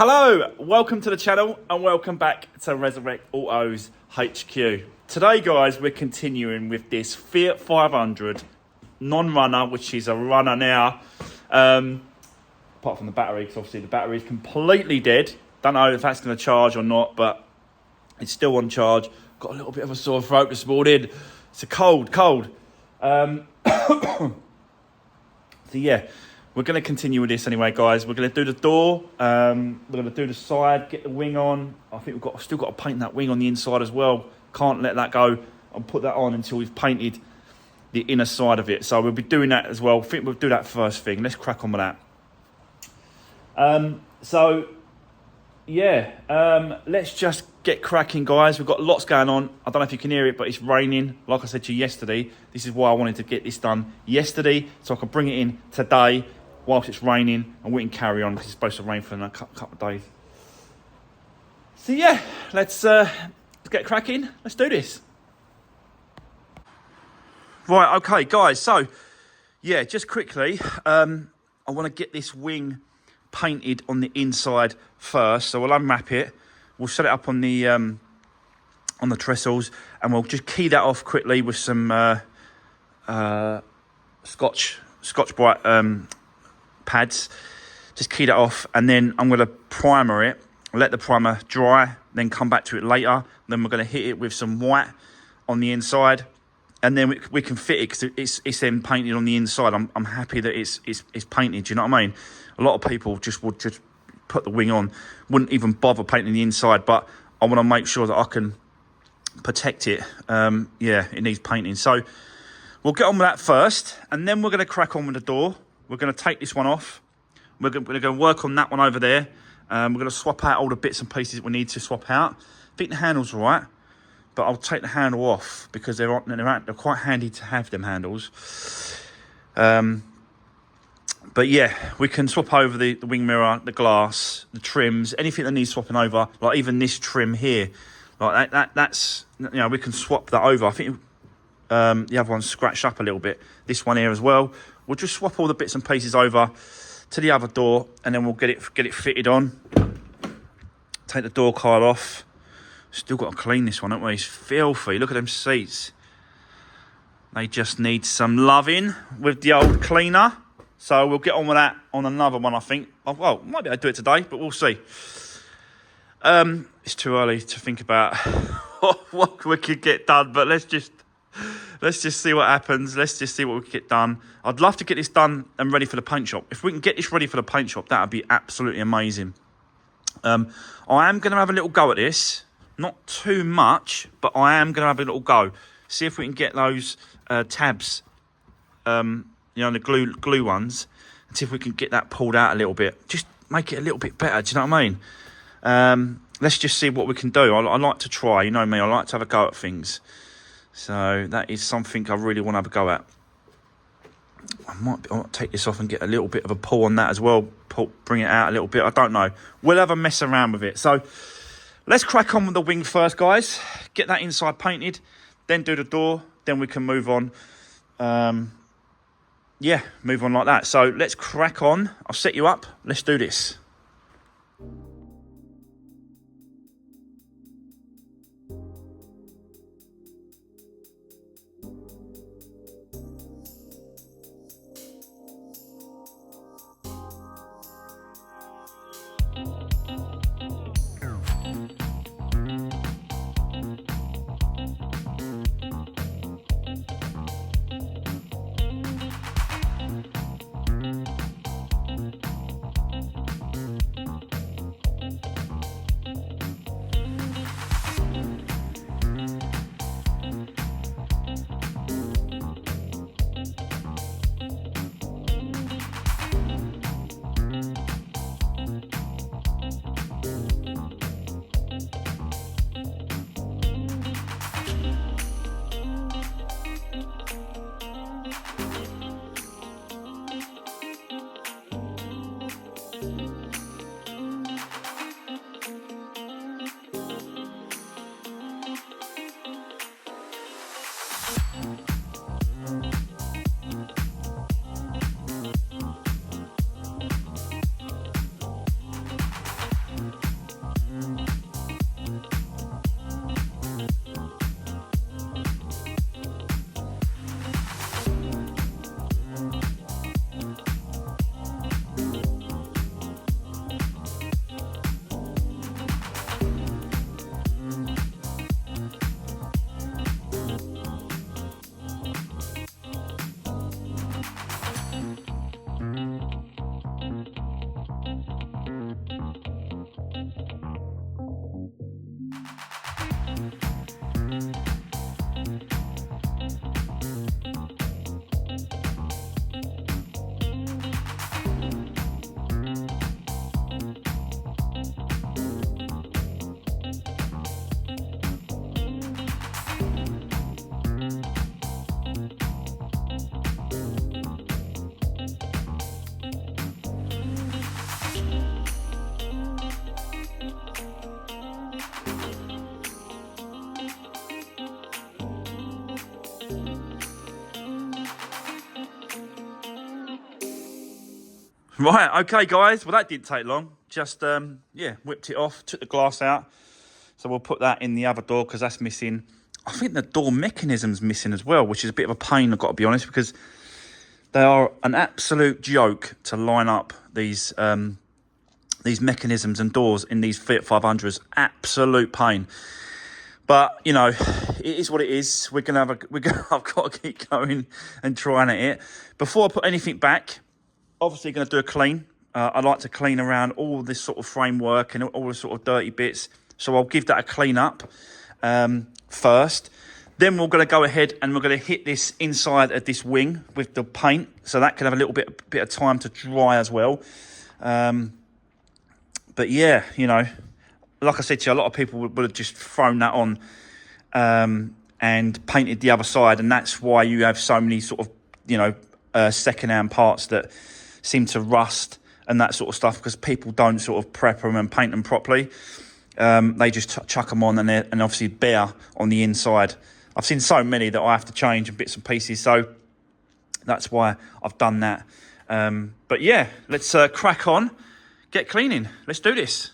Hello, welcome to the channel and welcome back to Resurwreck Autos HQ. Today guys, we're continuing with this Fiat 500 non-runner, which is a runner now. Apart from the battery, because obviously the battery is completely dead. Don't know if that's going to charge or not, but it's still on charge. Got a little bit of a sore throat this morning. It's a cold. So yeah. We're going to continue with this anyway, guys. We're going to do the door. We're going to do the side, get the wing on. I think we've still got to paint that wing on the inside as well. Can't let that go. I'll put that on until we've painted the inner side of it. So we'll be doing that as well. I think we'll do that first thing. Let's crack on with that. Let's just get cracking, guys. We've got lots going on. I don't know if you can hear it, but it's raining. Like I said to you yesterday, this is why I wanted to get this done yesterday, so I could bring it in today whilst it's raining, and we can carry on because it's supposed to rain for another couple of days. So yeah, let's get cracking. Let's do this. Right, okay, guys. So yeah, just quickly, I want to get this wing painted on the inside first. So we'll unwrap it. We'll set it up on the trestles, and we'll just key that off quickly with some Scotch Brite pads. Just key that off, and then I'm going to primer it, let the primer dry, then come back to it later. Then we're going to hit it with some white on the inside, and then we can fit it because it's then painted on the inside. I'm happy that it's painted. Do you know what I mean? A lot of people would just put the wing on, wouldn't even bother painting the inside, but I want to make sure that I can protect it. Yeah, it needs painting. So we'll get on with that first, and then we're going to crack on with the door. We're going to take this one off. We're going to work on that one over there. We're going to swap out all the bits and pieces that we need to swap out. I think the handle's all right, but I'll take the handle off because they're quite handy to have, them handles. But yeah, we can swap over the wing mirror, the glass, the trims, anything that needs swapping over, like even this trim here. Like that's, you know, we can swap that over. I think the other one's scratched up a little bit. This one here as well. We'll just swap all the bits and pieces over to the other door, and then we'll get it fitted on. Take the door card off. Still got to clean this one, haven't we? It's filthy. Look at them seats. They just need some loving with the old cleaner. So we'll get on with that on another one, I think. Well, might be able to do it today, but we'll see. It's too early to think about what we could get done, but let's just see what happens. Let's just see what we can get done. I'd love to get this done and ready for the paint shop. If we can get this ready for the paint shop, that would be absolutely amazing. I am going to have a little go at this. Not too much, but I am going to have a little go. See if we can get those tabs, you know, the glue ones, and see if we can get that pulled out a little bit. Just make it a little bit better, do you know what I mean? Let's just see what we can do. I like to try, you know me, I like to have a go at things. So that is something I really want to have a go at. I might take this off and get a little bit of a pull on that as well. Bring it out a little bit, I don't know. We'll have a mess around with it. So let's crack on with the wing first, guys. Get that inside painted, then do the door, then we can move on. Yeah, move on like that. So let's crack on. I'll set you up. Let's do this. Right, okay, guys. Well, that didn't take long. Just, yeah, whipped it off, took the glass out. So we'll put that in the other door because that's missing. I think the door mechanism's missing as well, which is a bit of a pain, I've got to be honest, because they are an absolute joke to line up these mechanisms and doors in these Fiat 500s. Absolute pain. But, you know, it is what it is. I've got to keep going and trying at it. Before I put anything back, obviously going to do a clean. I like to clean around all this sort of framework and all the sort of dirty bits. So I'll give that a clean up first. Then we're going to go ahead and we're going to hit this inside of this wing with the paint. So that can have a little bit of time to dry as well. But yeah, you know, like I said to you, a lot of people would have just thrown that on and painted the other side. And that's why you have so many sort of, you know, second-hand parts that seem to rust and that sort of stuff because people don't sort of prep them and paint them properly. They just chuck them on and obviously bare on the inside. I've seen so many that I have to change in bits and pieces. So that's why I've done that. But yeah, let's crack on, get cleaning. Let's do this.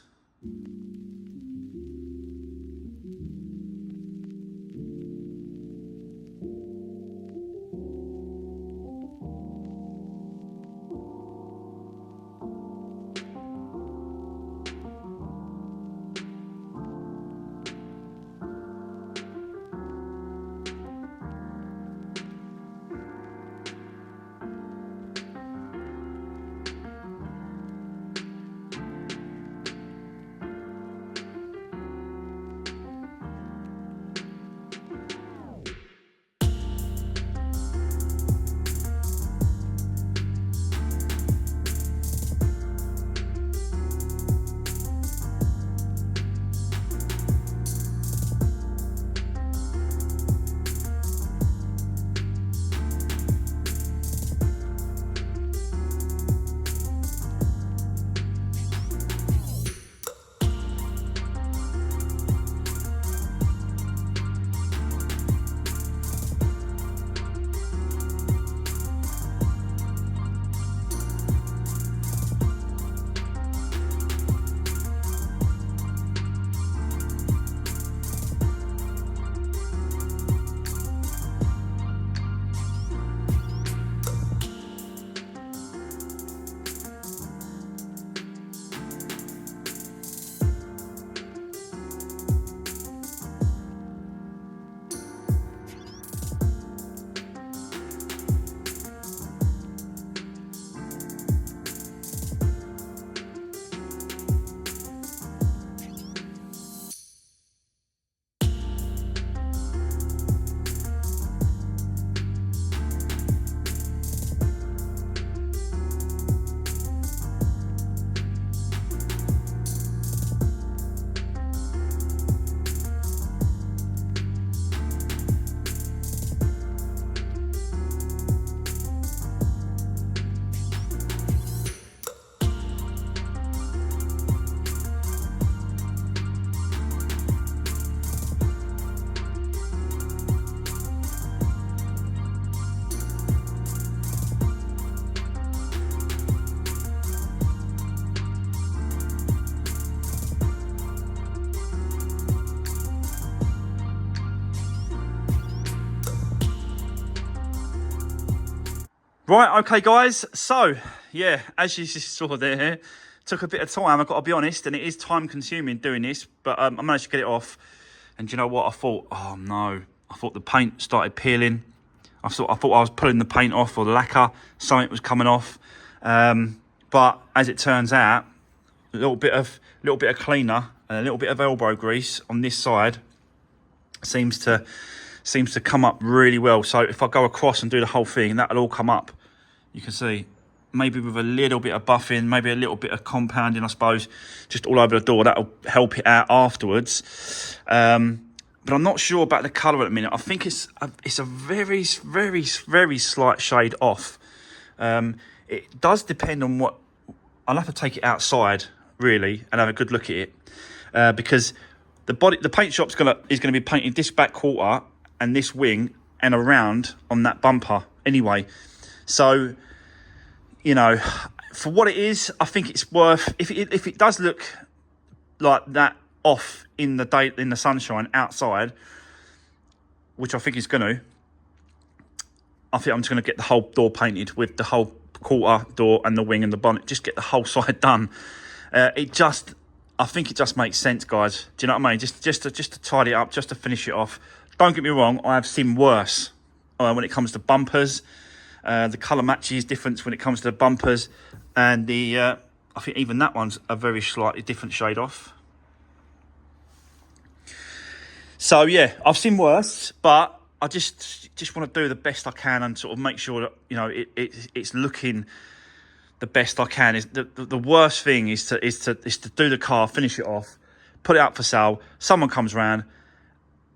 Right, okay, guys. So, yeah, as you just saw there, took a bit of time, I've got to be honest, and it is time-consuming doing this, but I managed to get it off. And do you know what? I thought, oh, no. I thought the paint started peeling. I thought I was pulling the paint off or the lacquer. Something was coming off. But as it turns out, a little bit of cleaner and a little bit of elbow grease on this side seems to come up really well. So if I go across and do the whole thing, that'll all come up. You can see, maybe with a little bit of buffing, maybe a little bit of compounding, I suppose, just all over the door. That'll help it out afterwards. But I'm not sure about the colour at the minute. I think it's a very, very, very slight shade off. It does depend on what... I'll have to take it outside, really, and have a good look at it. Because the paint shop's is gonna be painting this back quarter and this wing and around on that bumper anyway. So, you know, for what it is, I think it's worth. If it does look like that off in the day in the sunshine outside, which I think it's going to, I think I'm just going to get the whole door painted with the whole quarter door and the wing and the bonnet. Just get the whole side done. I think it just makes sense, guys. Do you know what I mean? Just to tidy it up, just to finish it off. Don't get me wrong, I have seen worse when it comes to bumpers. The colour matches difference when it comes to the bumpers, and I think even that one's a very slightly different shade off. So yeah, I've seen worse, but I just want to do the best I can and sort of make sure that, you know, it's looking the best I can. Is the worst thing is to do the car, finish it off, put it up for sale. Someone comes around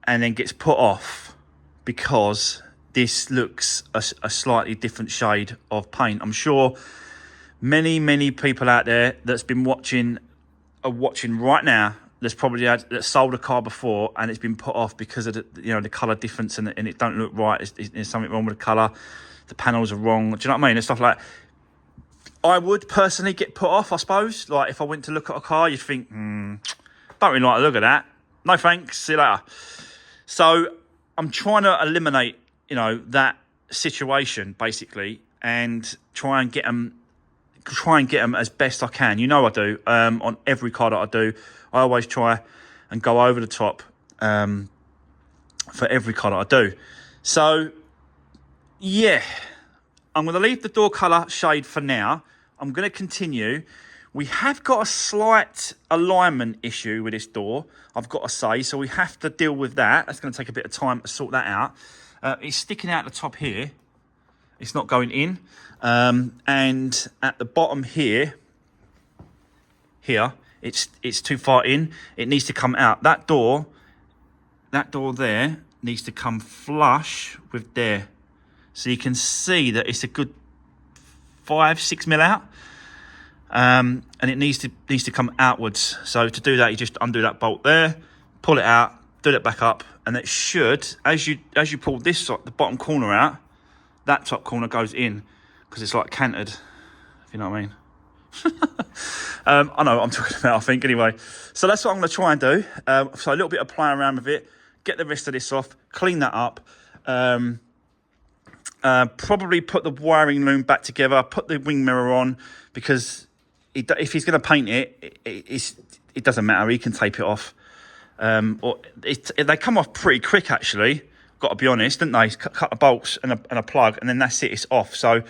and then gets put off because this looks a slightly different shade of paint. I'm sure many people out there that's been watching right now, that's probably that sold a car before and it's been put off because of the colour difference and it don't look right. There's something wrong with the colour. The panels are wrong. Do you know what I mean? And stuff like that. I would personally get put off, I suppose. Like if I went to look at a car, you'd think, don't really like the look of that. No thanks. See you later. So I'm trying to eliminate, that situation basically, and try and get them as best I can. I do. On every car that I do, I always try and go over the top for every car that I do. So yeah, I'm going to leave the door colour shade for now. I'm going to continue. We have got a slight alignment issue with this door, I've got to say, so we have to deal with that. That's going to take a bit of time to sort that out. It's sticking out the top here. It's not going in. And at the bottom here, it's too far in. It needs to come out. That door there needs to come flush with there. So you can see that it's a good 5-6 mil out. And it needs to come outwards. So to do that, you just undo that bolt there, pull it out, do that back up, and it should, as you pull this the bottom corner out, that top corner goes in because it's like cantered, if you know what I mean. I know what I'm talking about, I think, anyway. So that's what I'm going to try and do. So a little bit of playing around with it, get the rest of this off, clean that up. Probably put the wiring loom back together, put the wing mirror on, because if he's going to paint it doesn't matter. He can tape it off. They come off pretty quick, actually. Got to be honest, didn't they? Cut the bolts and a plug, and then that's it. It's off. So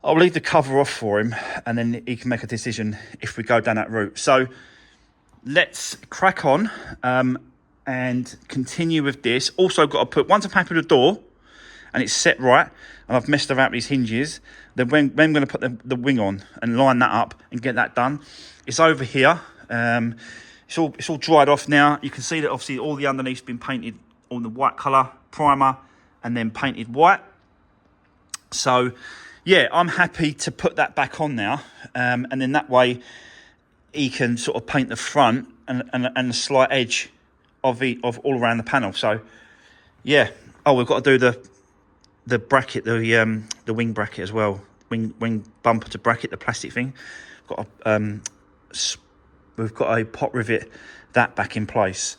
I'll leave the cover off for him, and then he can make a decision if we go down that route. So let's crack on and continue with this. Also, got to put, once I'm happy with the door and it's set right, and I've messed around these hinges, then when I'm going to put the wing on and line that up and get that done. It's over here. It's all dried off now. You can see that obviously all the underneath's been painted on the white colour, primer, and then painted white. So yeah, I'm happy to put that back on now, and then that way he can sort of paint the front and the slight edge of all around the panel. So yeah. Oh, we've got to do the bracket, the wing bracket as well, wing bumper to bracket, the plastic thing. We've got a pot rivet that back in place.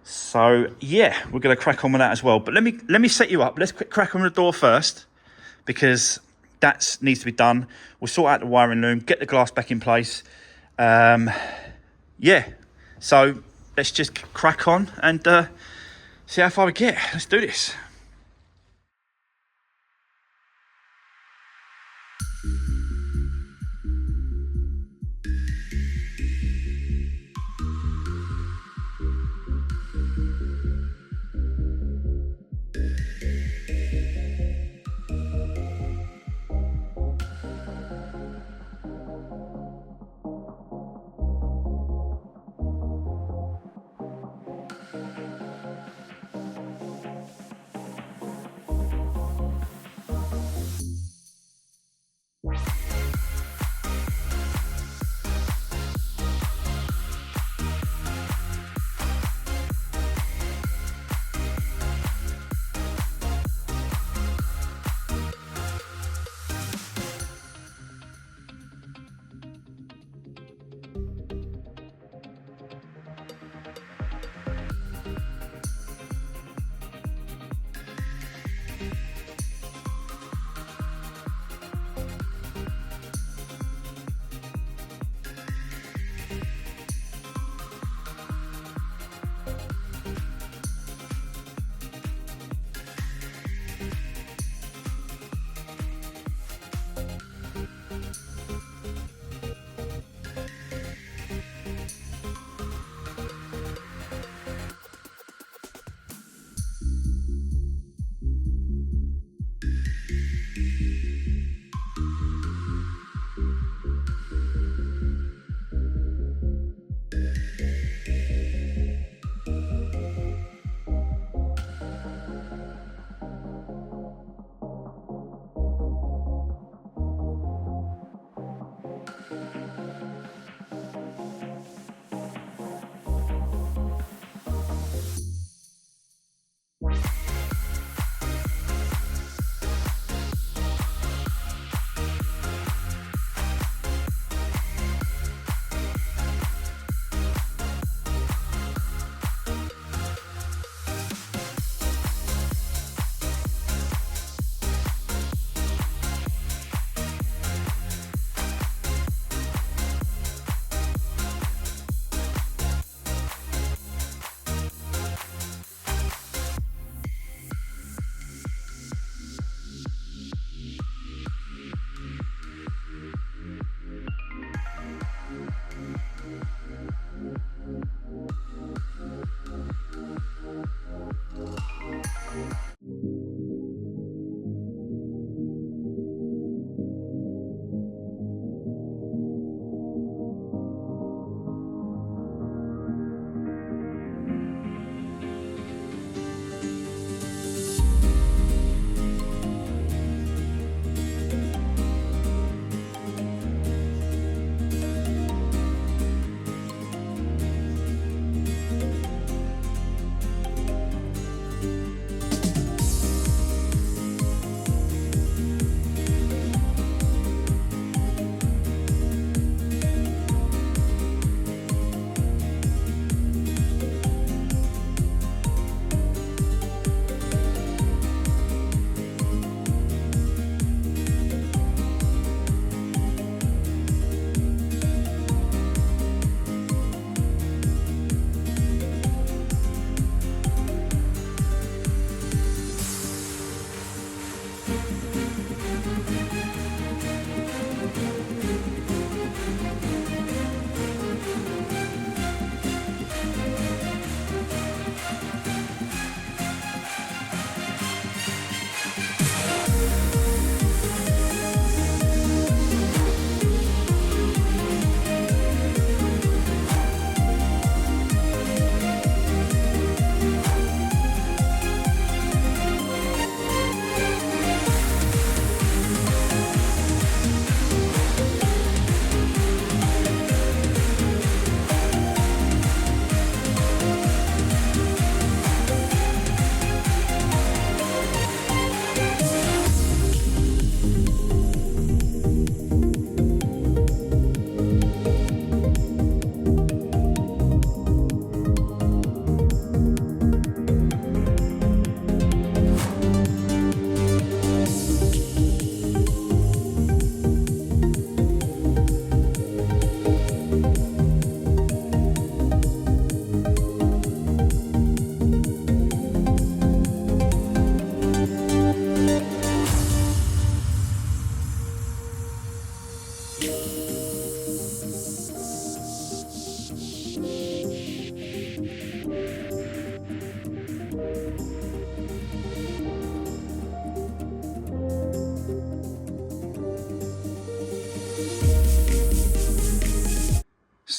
So yeah, we're going to crack on with that as well. But let me set you up. Let's crack on with the door first, because that needs to be done. We'll sort out the wiring loom, get the glass back in place. Yeah, so let's just crack on and see how far we get. Let's do this.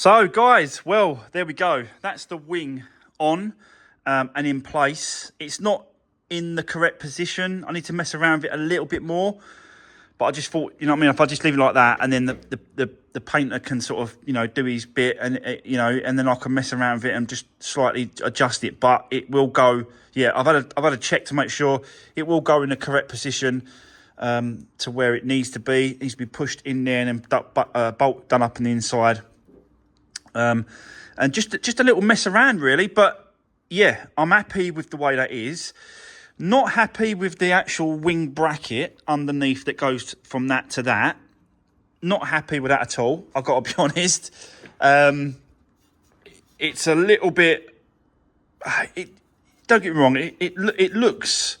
So guys, well, there we go. That's the wing on and in place. It's not in the correct position. I need to mess around with it a little bit more. But I just thought, you know what I mean, if I just leave it like that, and then the painter can sort of, you know, do his bit, and you know, and then I can mess around with it and just slightly adjust it. But it will go. Yeah, I've had a check to make sure it will go in the correct position to where it needs to be. It needs to be pushed in there and then bolt done up on the inside. And just a little mess around really. But yeah, I'm happy with the way that is. Not happy with the actual wing bracket underneath that goes from that to that. Not happy with that at all. I've got to be honest. It's a little bit. Don't get me wrong. It looks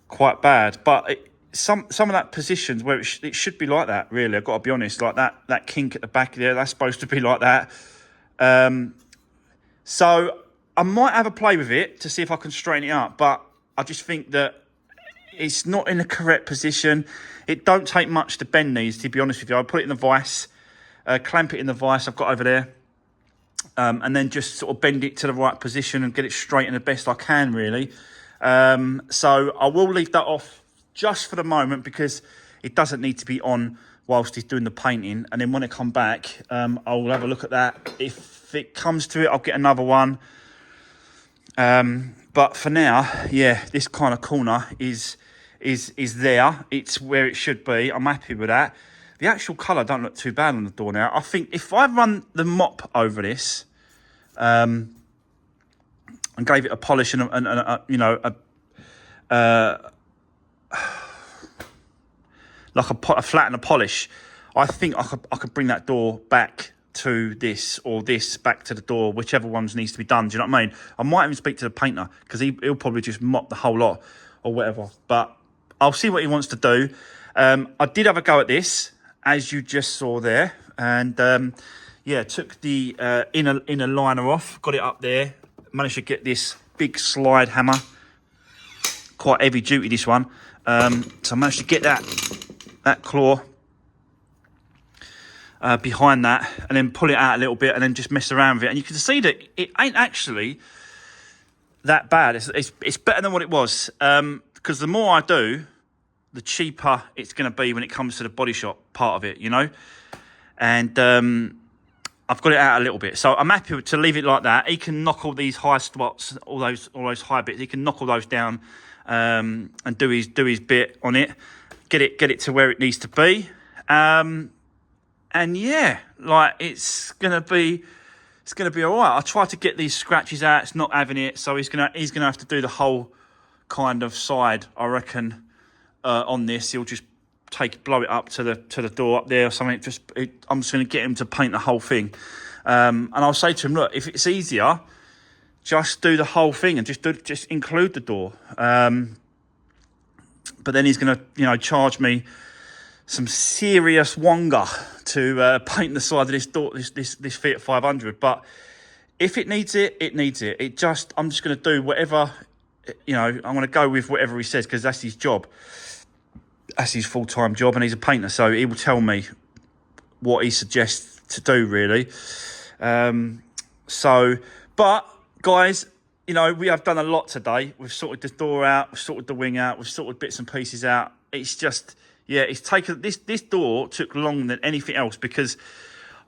quite bad, but some of that positions where it should be like that. Really, I've got to be honest. Like that kink at the back there, that's supposed to be like that. So I might have a play with it to see if I can straighten it up, but I just think that it's not in the correct position. It don't take much to bend these, to be honest with you. I'll put it in the vise, clamp it in the vise I've got over there, and then just sort of bend it to the right position and get it straightened the best I can, really. So I will leave that off just for the moment because it doesn't need to be on whilst he's doing the painting. And then when I come back, I'll have a look at that. If it comes to it, I'll get another one. But for now, yeah, this kind of corner is there. It's where it should be. I'm happy with that. The actual colour don't look too bad on the door now. I think if I run the mop over this, and gave it a polish and you know, like a flat and a polish, I think I could bring that door back to this, or this back to the door, whichever ones needs to be done. Do you know what I mean? I might even speak to the painter because he'll probably just mop the whole lot or whatever. But I'll see what he wants to do. I did have a go at this, as you just saw there, and yeah, took the inner liner off, got it up there, managed to get this big slide hammer, quite heavy duty this one. So I managed to get that claw behind that, and then pull it out a little bit, and then just mess around with it. And you can see that it ain't actually that bad. It's better than what it was, because the more I do, the cheaper it's going to be when it comes to the body shop part of it, you know. And I've got it out a little bit, so I'm happy to leave it like that. He can knock all these high spots, all those high bits. He can knock all those down and do his bit on it, get it to where it needs to be. And yeah, like it's gonna be all right. I tried to get these scratches out. It's not having it, so he's gonna have to do the whole kind of side, I reckon. On this, he'll just blow it up to the door up there or something. I'm just gonna get him to paint the whole thing. And I'll say to him, look, if it's easier, just do the whole thing and just include the door. But then he's gonna, you know, charge me some serious wonga to paint the side of this door, this Fiat 500. But if it needs it, it needs it. I'm just going to do whatever, you know, I'm going to go with whatever he says, because that's his job. That's his full-time job, and he's a painter, so he will tell me what he suggests to do, really. But guys, you know, we have done a lot today. We've sorted the door out, we've sorted the wing out, we've sorted bits and pieces out. It's just, yeah, it's taken, this door took longer than anything else, because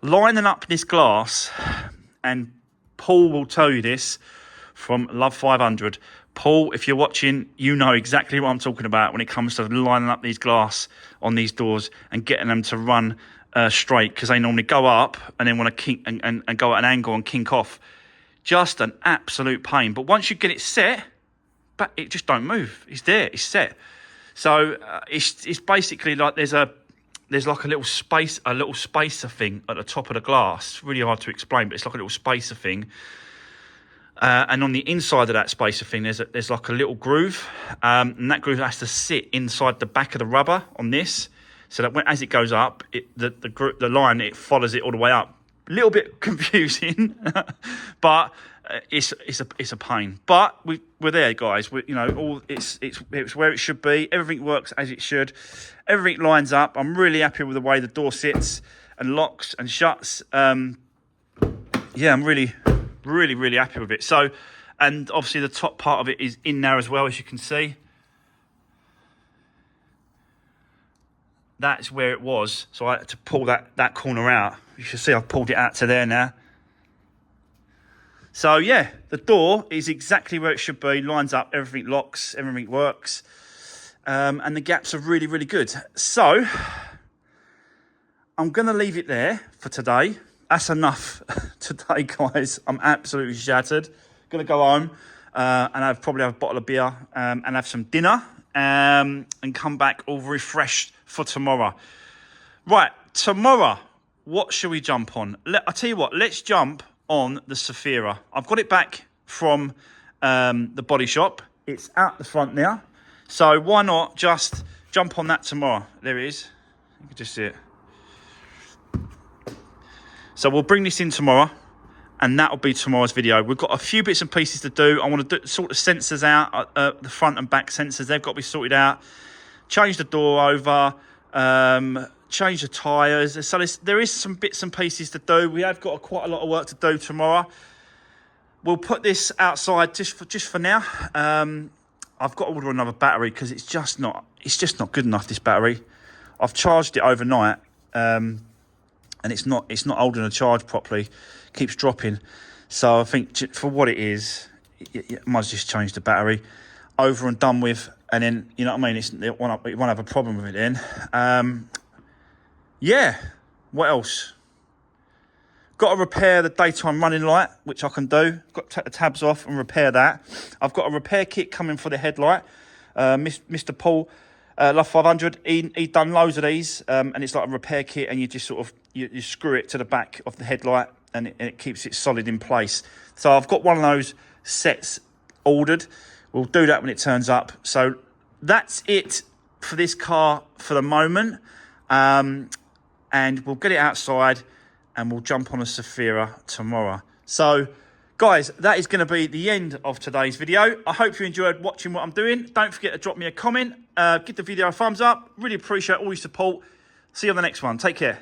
lining up this glass, and Paul will tell you this from Love 500. Paul, if you're watching, you know exactly what I'm talking about when it comes to lining up these glass on these doors and getting them to run straight, because they normally go up and then want to kink and go at an angle and kink off. Just an absolute pain. But once you get it set, but it just don't move. It's there, it's set. So it's basically like there's like a little spacer thing at the top of the glass. It's really hard to explain, but it's like a little spacer thing. And on the inside of that spacer thing, there's like a little groove, and that groove has to sit inside the back of the rubber on this, so that as it goes up, the line, it follows it all the way up. A little bit confusing, but it's a pain. But we're there, guys. It's where it should be. Everything works as it should. Everything lines up. I'm really happy with the way the door sits and locks and shuts. yeah, I'm really happy with it. So, and obviously the top part of it is in there as well, as you can see. That's where it was. So I had to pull that corner out. You should see I've pulled it out to there now. So yeah, the door is exactly where it should be. Lines up, everything locks, everything works. And the gaps are really good. So I'm going to leave it there for today. That's enough today, guys. I'm absolutely shattered. Going to go home and probably have a bottle of beer and have some dinner and come back all refreshed for tomorrow. Right, tomorrow, what shall we jump on? I'll tell you what, let's jump on the Zafira. I've got it back from the body shop. It's out the front now. So why not just jump on that tomorrow? There it is. You can just see it. So we'll bring this in tomorrow, and that'll be tomorrow's video. We've got a few bits and pieces to do. I want to sort the sensors out, the front and back sensors. They've got to be sorted out. Change the door over, change the tyres. So there is some bits and pieces to do. We have got quite a lot of work to do tomorrow. We'll put this outside just for now. I've got to order another battery because it's just not good enough, this battery. I've charged it overnight, and it's not holding a charge properly. It keeps dropping. So I think for what it is, you might just change the battery. Over and done with, and then, you know what I mean, it won't have a problem with it then. Yeah, what else? Got to repair the daytime running light, which I can do. Got to take the tabs off and repair that. I've got a repair kit coming for the headlight. Mr. Paul, Love 500, he done loads of these, and it's like a repair kit, and you just sort of, you screw it to the back of the headlight, and it keeps it solid in place. So I've got one of those sets ordered. We'll do that when it turns up. So that's it for this car for the moment. And we'll get it outside and we'll jump on a Zafira tomorrow. So, guys, that is going to be the end of today's video. I hope you enjoyed watching what I'm doing. Don't forget to drop me a comment. Give the video a thumbs up. Really appreciate all your support. See you on the next one. Take care.